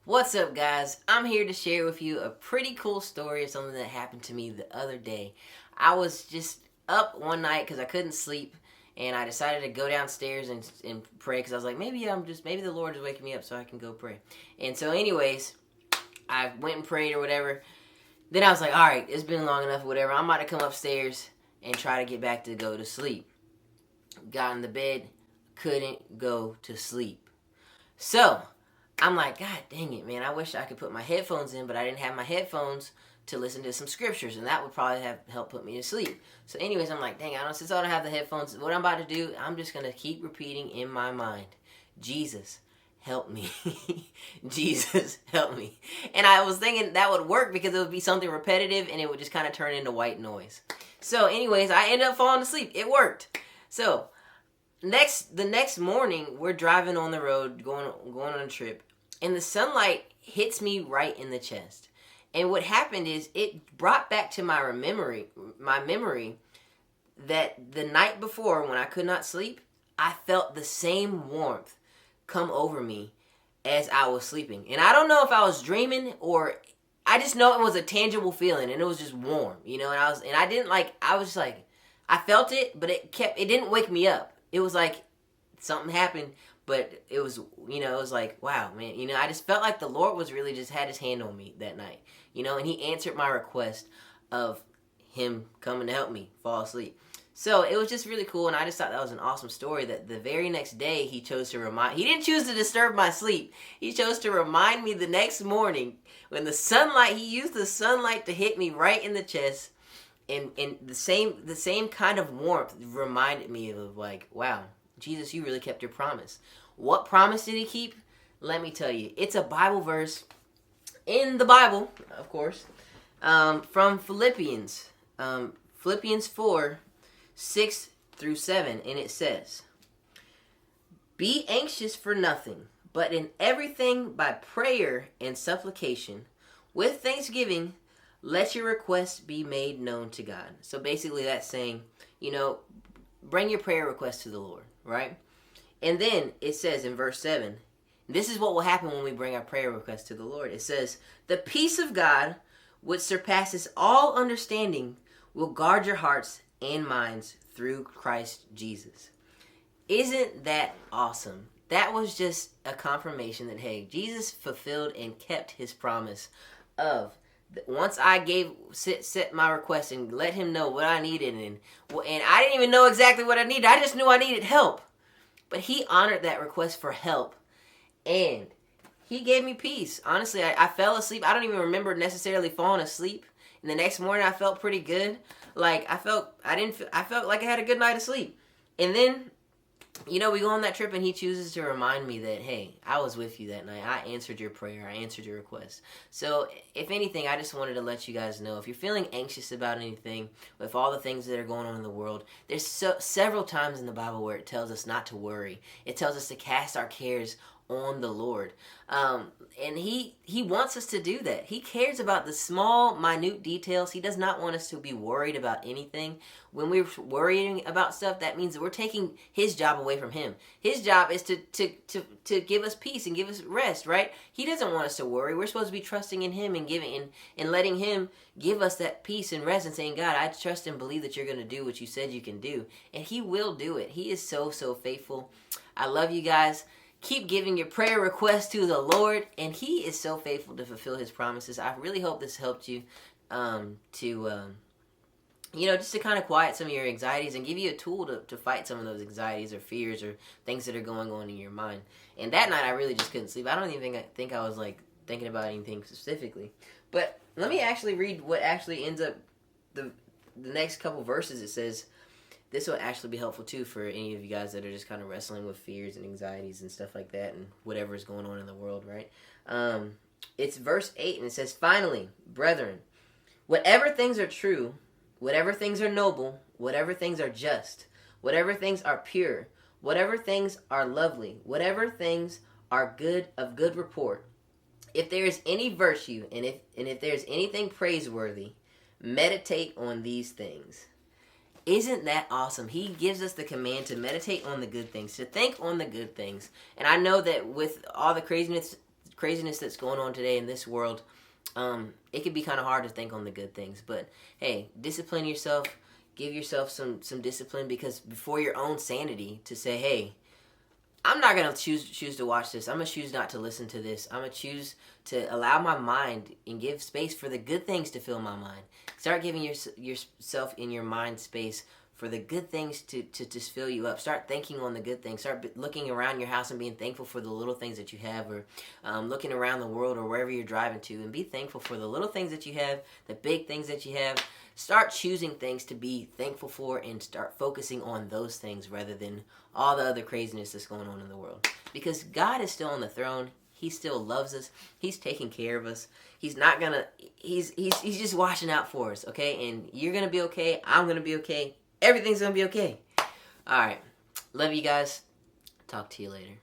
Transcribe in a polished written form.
What's up, guys? I'm here to share with you a pretty cool story of something that happened to me the other day. I was just up one night because I couldn't sleep, and I decided to go downstairs and pray because I was like, maybe the Lord is waking me up so I can go pray. And so, anyways, I went and prayed or whatever. Then I was like, all right, it's been long enough, whatever. I'm about to come upstairs and try to get back to go to sleep. Got in the bed, couldn't go to sleep. So, I'm like, God dang it, man. I wish I could put my headphones in, but I didn't have my headphones to listen to some scriptures, and that would probably have helped put me to sleep. So, anyways, I'm like, dang, since I don't have the headphones, what I'm about to do, I'm just going to keep repeating in my mind, Jesus, help me. Jesus, help me. And I was thinking that would work because it would be something repetitive, and it would just kind of turn into white noise. So, anyways, I ended up falling asleep. It worked. So, the next morning, we're driving on the road, going on a trip, and the sunlight hits me right in the chest. And what happened is it brought back to my memory that the night before when I could not sleep, I felt the same warmth come over me as I was sleeping. And I don't know if I was dreaming or I just know it was a tangible feeling and it was just warm, and I was just like I felt it, but it didn't wake me up. It was like something happened, but it was, it was like, wow, man, I just felt like the Lord was really just had his hand on me that night, and he answered my request of him coming to help me fall asleep. So it was just really cool, and I just thought that was an awesome story that the very next day he didn't choose to disturb my sleep. He chose to remind me the next morning when he used the sunlight to hit me right in the chest, and the same kind of warmth reminded me of like, wow, Jesus, you really kept your promise. What promise did he keep? Let me tell you. It's a Bible verse in the Bible, of course, from Philippians. Philippians 4, 6 through 7. And it says, be anxious for nothing, but in everything by prayer and supplication, with thanksgiving, let your requests be made known to God. So basically that's saying, bring your prayer requests to the Lord, right? And then it says in verse 7, this is what will happen when we bring our prayer requests to the Lord. It says, the peace of God, which surpasses all understanding, will guard your hearts and minds through Christ Jesus. Isn't that awesome? That was just a confirmation that, hey, Jesus fulfilled and kept his promise of once I set my request and let him know what I needed, and I didn't even know exactly what I needed. I just knew I needed help. But he honored that request for help, and he gave me peace. Honestly, I fell asleep. I don't even remember necessarily falling asleep. And the next morning, I felt pretty good. Like I felt like I had a good night of sleep. And then, we go on that trip and he chooses to remind me that, hey, I was with you that night. I answered your prayer. I answered your request. So if anything, I just wanted to let you guys know, if you're feeling anxious about anything, with all the things that are going on in the world, there's several times in the Bible where it tells us not to worry. It tells us to cast our cares on the Lord. And he wants us to do that. He cares about the small, minute details. He does not want us to be worried about anything. When we're worrying about stuff, that means that we're taking his job away from him. His job is to give us peace and give us rest, right? He doesn't want us to worry. We're supposed to be trusting in him and giving and letting him give us that peace and rest and saying, God, I trust and believe that you're going to do what you said you can do. And he will do it. He is so, so faithful. I love you guys. Keep giving your prayer requests to the Lord, and he is so faithful to fulfill his promises. I really hope this helped you just to kind of quiet some of your anxieties and give you a tool to fight some of those anxieties or fears or things that are going on in your mind. And that night, I really just couldn't sleep. I don't even think I was like thinking about anything specifically. But let me actually read what actually ends up the next couple verses. It says, this will actually be helpful too for any of you guys that are just kind of wrestling with fears and anxieties and stuff like that and whatever is going on in the world, right? It's verse 8, and it says, finally, brethren, whatever things are true, whatever things are noble, whatever things are just, whatever things are pure, whatever things are lovely, whatever things are good of good report, if there is any virtue and if there is anything praiseworthy, meditate on these things. Isn't that awesome? He gives us the command to meditate on the good things, to think on the good things. And I know that with all the craziness that's going on today in this world, it can be kind of hard to think on the good things. But hey, discipline yourself. Give yourself some discipline, because before your own sanity, to say, hey, I'm not going to choose to watch this. I'm going to choose not to listen to this. I'm going to choose to allow my mind and give space for the good things to fill my mind. Start giving yourself in your mind space for the good things to just fill you up. Start thinking on the good things. Start looking around your house and being thankful for the little things that you have, or looking around the world or wherever you're driving to, and be thankful for the little things that you have, the big things that you have. Start choosing things to be thankful for, and start focusing on those things rather than all the other craziness that's going on in the world. Because God is still on the throne. He still loves us. He's taking care of us. He's not gonna. He's just watching out for us. Okay, and you're gonna be okay. I'm gonna be okay. Everything's gonna be okay. All right. Love you guys. Talk to you later.